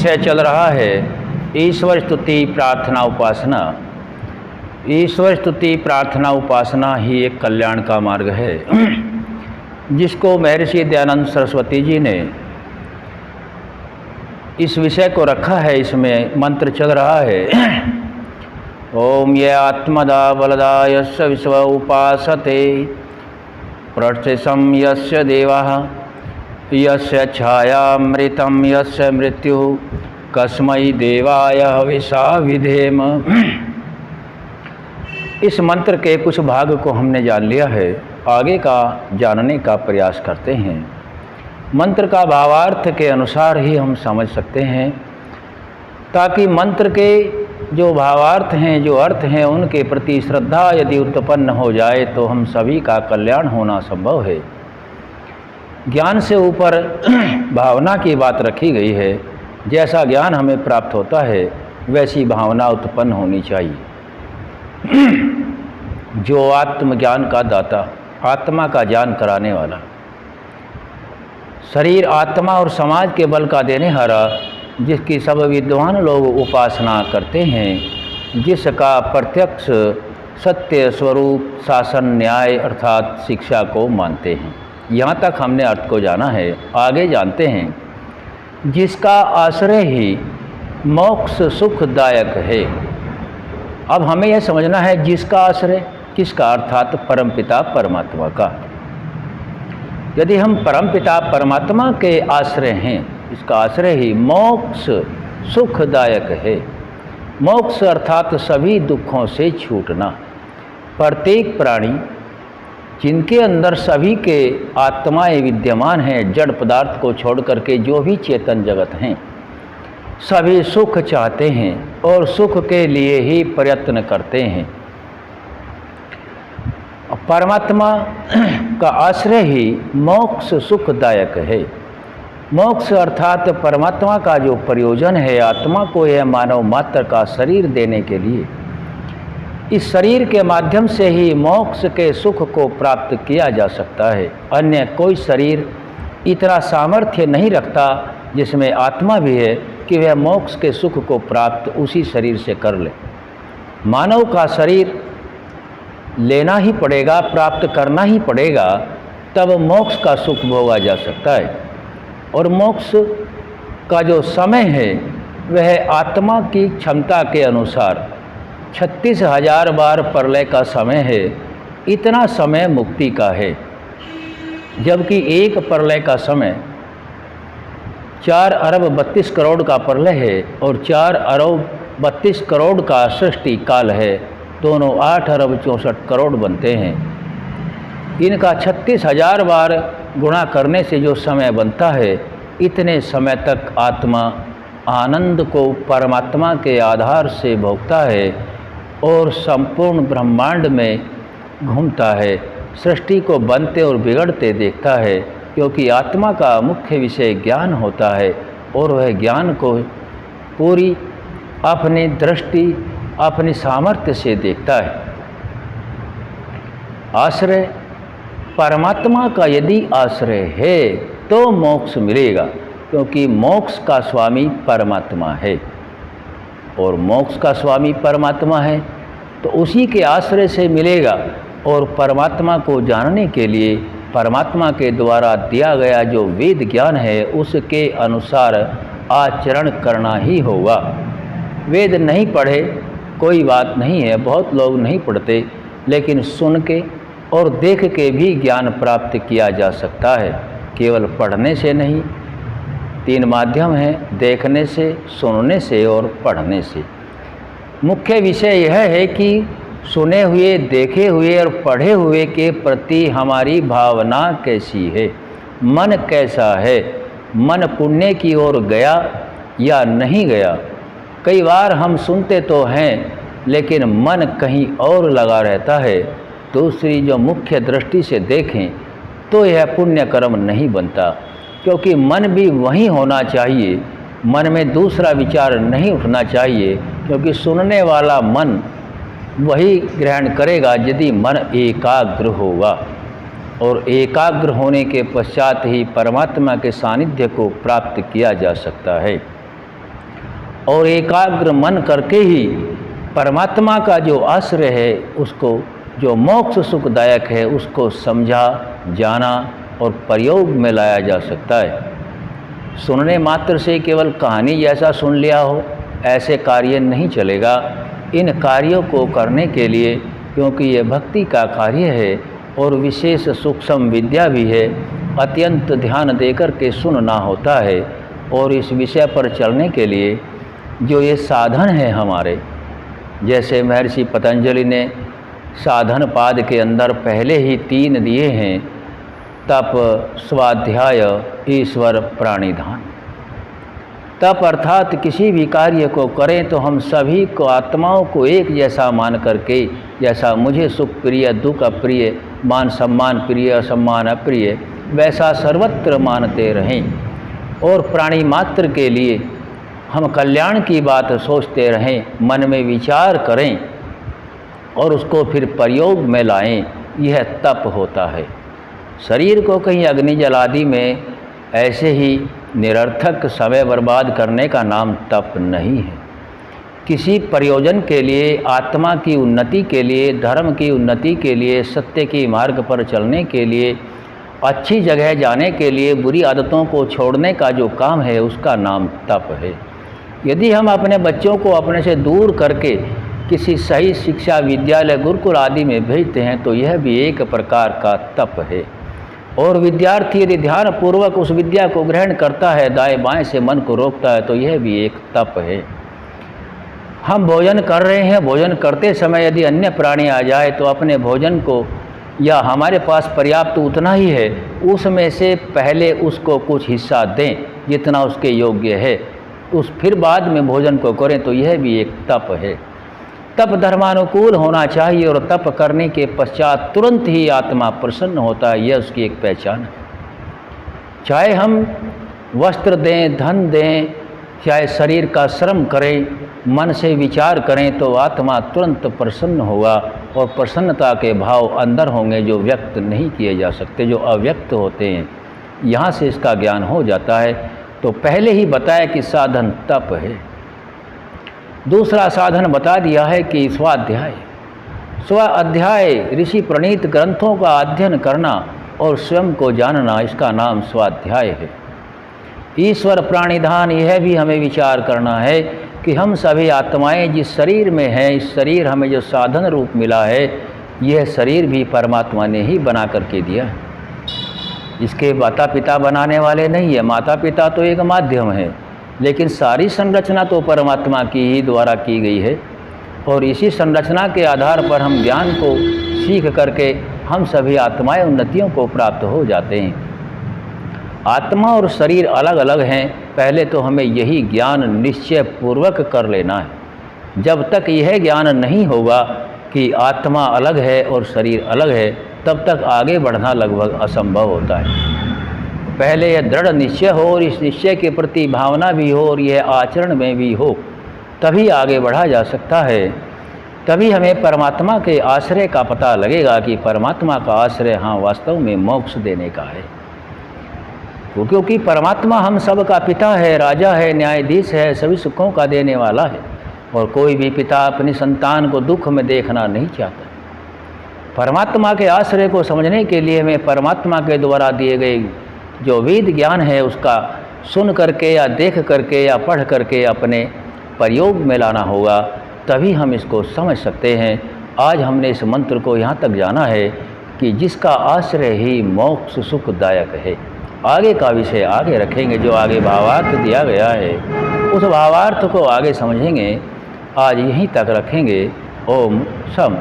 विषय चल रहा है ईश्वर स्तुति प्रार्थना उपासना। ईश्वर स्तुति प्रार्थना उपासना ही एक कल्याण का मार्ग है जिसको महर्षि दयानंद सरस्वती जी ने इस विषय को रखा है। इसमें मंत्र चल रहा है ओम ये आत्मदा बलदा यस्य विश्व उपासते प्रत्यसम यस्य देवाः यस्य छायामृतं यस्य मृत्यु कस्मै देवाय हविषा विधेम। इस मंत्र के कुछ भाग को हमने जान लिया है, आगे का जानने का प्रयास करते हैं। मंत्र का भावार्थ के अनुसार ही हम समझ सकते हैं, ताकि मंत्र के जो भावार्थ हैं, जो अर्थ हैं, उनके प्रति श्रद्धा यदि उत्पन्न हो जाए तो हम सभी का कल्याण होना संभव है। ज्ञान से ऊपर भावना की बात रखी गई है। जैसा ज्ञान हमें प्राप्त होता है वैसी भावना उत्पन्न होनी चाहिए। जो आत्मज्ञान का दाता, आत्मा का ज्ञान कराने वाला, शरीर आत्मा और समाज के बल का देने हारा, जिसकी सब विद्वान लोग उपासना करते हैं, जिसका प्रत्यक्ष सत्य स्वरूप शासन न्याय अर्थात शिक्षा को मानते हैं। यहाँ तक हमने अर्थ को जाना है। आगे जानते हैं जिसका आश्रय ही मोक्ष सुखदायक है। अब हमें यह समझना है जिसका आश्रय किसका, अर्थात परमपिता परमात्मा का। यदि हम परमपिता परमात्मा के आश्रय हैं, इसका आश्रय ही मोक्ष सुखदायक है। मोक्ष अर्थात सभी दुखों से छूटना। प्रत्येक प्राणी जिनके अंदर सभी के आत्माएं विद्यमान हैं, जड़ पदार्थ को छोड़ करके जो भी चेतन जगत हैं, सभी सुख चाहते हैं और सुख के लिए ही प्रयत्न करते हैं। परमात्मा का आश्रय ही मोक्ष सुखदायक है। मोक्ष अर्थात परमात्मा का जो प्रयोजन है, आत्मा को यह मानव मात्र का शरीर देने के लिए, इस शरीर के माध्यम से ही मोक्ष के सुख को प्राप्त किया जा सकता है। अन्य कोई शरीर इतना सामर्थ्य नहीं रखता जिसमें आत्मा भी है कि वह मोक्ष के सुख को प्राप्त उसी शरीर से कर ले। मानव का शरीर लेना ही पड़ेगा, प्राप्त करना ही पड़ेगा, तब मोक्ष का सुख भोगा जा सकता है। और मोक्ष का जो समय है वह आत्मा की क्षमता के अनुसार 36,000 बार प्रलय का समय है। इतना समय मुक्ति का है, जबकि एक प्रलय का समय 4 अरब 32 करोड़ का प्रलय है और 4 अरब 32 करोड़ का सृष्टि काल है। दोनों 8 अरब 64 करोड़ बनते हैं। इनका 36,000 बार गुणा करने से जो समय बनता है, इतने समय तक आत्मा आनंद को परमात्मा के आधार से भोगता है और संपूर्ण ब्रह्मांड में घूमता है। सृष्टि को बनते और बिगड़ते देखता है, क्योंकि आत्मा का मुख्य विषय ज्ञान होता है और वह ज्ञान को पूरी अपनी दृष्टि अपनी सामर्थ्य से देखता है। आश्रय परमात्मा का यदि आश्रय है तो मोक्ष मिलेगा, क्योंकि मोक्ष का स्वामी परमात्मा है और मोक्ष का स्वामी परमात्मा है तो उसी के आश्रय से मिलेगा। और परमात्मा को जानने के लिए परमात्मा के द्वारा दिया गया जो वेद ज्ञान है, उसके अनुसार आचरण करना ही होगा। वेद नहीं पढ़े कोई बात नहीं है, बहुत लोग नहीं पढ़ते, लेकिन सुन के और देख के भी ज्ञान प्राप्त किया जा सकता है। केवल पढ़ने से नहीं, 3 माध्यम हैं, देखने से, सुनने से और पढ़ने से। मुख्य विषय यह है कि सुने हुए, देखे हुए और पढ़े हुए के प्रति हमारी भावना कैसी है, मन कैसा है, मन पुण्य की ओर गया या नहीं गया। कई बार हम सुनते तो हैं लेकिन मन कहीं और लगा रहता है। दूसरी जो मुख्य दृष्टि से देखें तो यह पुण्य कर्म नहीं बनता, क्योंकि मन भी वही होना चाहिए। मन में दूसरा विचार नहीं उठना चाहिए, क्योंकि सुनने वाला मन वही ग्रहण करेगा यदि मन एकाग्र होगा। और एकाग्र होने के पश्चात ही परमात्मा के सानिध्य को प्राप्त किया जा सकता है। और एकाग्र मन करके ही परमात्मा का जो आश्रय है उसको, जो मोक्ष सुखदायक है, उसको समझा, जाना और प्रयोग में लाया जा सकता है। सुनने मात्र से केवल कहानी जैसा सुन लिया हो, ऐसे कार्य नहीं चलेगा। इन कार्यों को करने के लिए, क्योंकि ये भक्ति का कार्य है और विशेष सूक्ष्म विद्या भी है, अत्यंत ध्यान देकर के सुनना होता है। और इस विषय पर चलने के लिए जो ये साधन है हमारे, जैसे महर्षि पतंजलि ने साधन पाद के अंदर पहले ही 3 दिए हैं, तप, स्वाध्याय, ईश्वर प्राणिधान। तप अर्थात किसी भी कार्य को करें तो हम सभी को, आत्माओं को एक जैसा मान करके, जैसा मुझे सुख प्रिय, दुख अप्रिय, मान सम्मान प्रिय, असम्मान अप्रिय, वैसा सर्वत्र मानते रहें। और प्राणी मात्र के लिए हम कल्याण की बात सोचते रहें, मन में विचार करें और उसको फिर प्रयोग में लाएं। यह तप होता है। शरीर को कहीं अग्नि जलादि में ऐसे ही निरर्थक समय बर्बाद करने का नाम तप नहीं है। किसी प्रयोजन के लिए, आत्मा की उन्नति के लिए, धर्म की उन्नति के लिए, सत्य के मार्ग पर चलने के लिए, अच्छी जगह जाने के लिए, बुरी आदतों को छोड़ने का जो काम है उसका नाम तप है। यदि हम अपने बच्चों को अपने से दूर करके किसी सही शिक्षा विद्यालय, गुरुकुल आदि में भेजते हैं तो यह भी एक प्रकार का तप है। और विद्यार्थी यदि ध्यान पूर्वक उस विद्या को ग्रहण करता है, दाएं बाएं से मन को रोकता है, तो यह भी एक तप है। हम भोजन कर रहे हैं, भोजन करते समय यदि अन्य प्राणी आ जाए तो अपने भोजन को, या हमारे पास पर्याप्त उतना ही है, उसमें से पहले उसको कुछ हिस्सा दें जितना उसके योग्य है, फिर बाद में भोजन को करें, तो यह भी एक तप है। तप धर्मानुकूल होना चाहिए और तप करने के पश्चात तुरंत ही आत्मा प्रसन्न होता है, यह उसकी एक पहचान है। चाहे हम वस्त्र दें, धन दें, चाहे शरीर का श्रम करें, मन से विचार करें, तो आत्मा तुरंत प्रसन्न होगा और प्रसन्नता के भाव अंदर होंगे जो व्यक्त नहीं किए जा सकते, जो अव्यक्त होते हैं। यहाँ से इसका ज्ञान हो जाता है। तो पहले ही बताया कि साधन तप है। दूसरा साधन बता दिया है कि स्वाध्याय। स्वाध्याय ऋषि प्रणीत ग्रंथों का अध्ययन करना और स्वयं को जानना, इसका नाम स्वाध्याय है। ईश्वर प्राणिधान, यह भी हमें विचार करना है कि हम सभी आत्माएं जिस शरीर में हैं, इस शरीर हमें जो साधन रूप मिला है, यह शरीर भी परमात्मा ने ही बना करके दिया है। इसके माता पिता बनाने वाले नहीं है। माता पिता तो एक माध्यम है, लेकिन सारी संरचना तो परमात्मा की ही द्वारा की गई है। और इसी संरचना के आधार पर हम ज्ञान को सीख करके हम सभी आत्माएं उन्नतियों को प्राप्त हो जाते हैं। आत्मा और शरीर अलग अलग हैं, पहले तो हमें यही ज्ञान निश्चय पूर्वक कर लेना है। जब तक यह ज्ञान नहीं होगा कि आत्मा अलग है और शरीर अलग है, तब तक आगे बढ़ना लगभग असंभव होता है। पहले यह दृढ़ निश्चय हो और इस निश्चय के प्रति भावना भी हो और यह आचरण में भी हो, तभी आगे बढ़ा जा सकता है। तभी हमें परमात्मा के आश्रय का पता लगेगा कि परमात्मा का आश्रय हाँ वास्तव में मोक्ष देने का है। क्योंकि परमात्मा हम सब का पिता है, राजा है, न्यायाधीश है, सभी सुखों का देने वाला है। और कोई भी पिता अपनी संतान को दुख में देखना नहीं चाहता। परमात्मा के आश्रय को समझने के लिए हमें परमात्मा के द्वारा दिए गए जो वेद ज्ञान है उसका सुन करके या देख करके या पढ़ करके अपने प्रयोग में लाना होगा, तभी हम इसको समझ सकते हैं। आज हमने इस मंत्र को यहाँ तक जाना है कि जिसका आश्रय ही मोक्ष सुखदायक है। आगे का विषय आगे रखेंगे, जो आगे भावार्थ दिया गया है उस भावार्थ को आगे समझेंगे। आज यहीं तक रखेंगे। ओम शम।